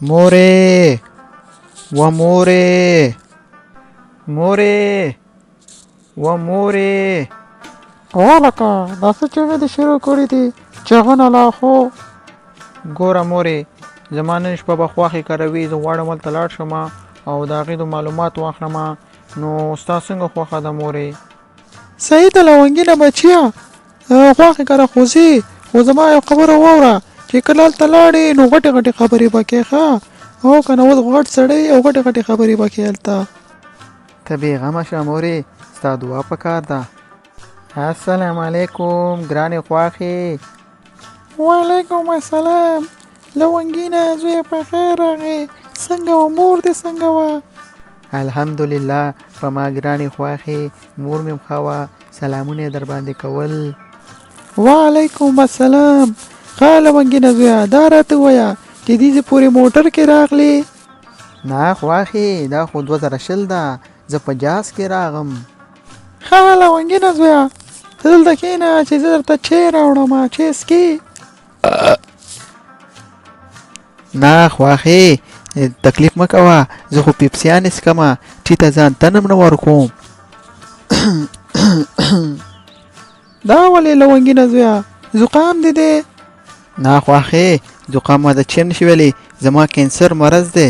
مورې و مورې مورې و مورې. لکه دا څه چغې دې شروع کړي دي؟ چغونه لا خو ګوره مورې، زما نن شپه به خواښې کروي، زه غواړم هلته لاړ شم او د هغې د معلومات واخلم. نو ستا څنګه خوښه ده مورې؟ صحیح ده لونګینه بچیه، خواښې کره خو ځې، خو زما یو خبره واوره چې کله هلته لاړې نو غټې غټې خبرې به کوې ښه، او که نه اوس غټ سړی او غټې غټې خبرې به کوې هلته. ته بېغمه شه مورې، ستا دعا پکار ده. السلام علیکم ګرانې خواښې. وعلیکم السلام لونګینه زویه، په خیر راغې، څنګه وه مور دې څنګه وه؟ الحمدلله په ما ګرانې خواښې، مور مې ښه وه، سلامونه یې در باندې کول. وعلیکم السلام. ښه لونګینه زویه، دا راته ووایه چې دې پورې موټر کې راغلې؟ نه خواښې، دا خو 2020 ده، زه په جاز کې راغم. ښه لونګینه زویه، ته دلته کښېنه چې زه درته چای راوړم، چای څښې؟ نه خواښې، تکلیف مه کوه، زه خو پیپسیانې څښمه، چې ته ځان تنم نه ورکوم. دا ولې لونګینه زویه، زکام دې دی؟ نه خواښې، زکام ما د چین نشي ویلی، زما کینسر مرض دی.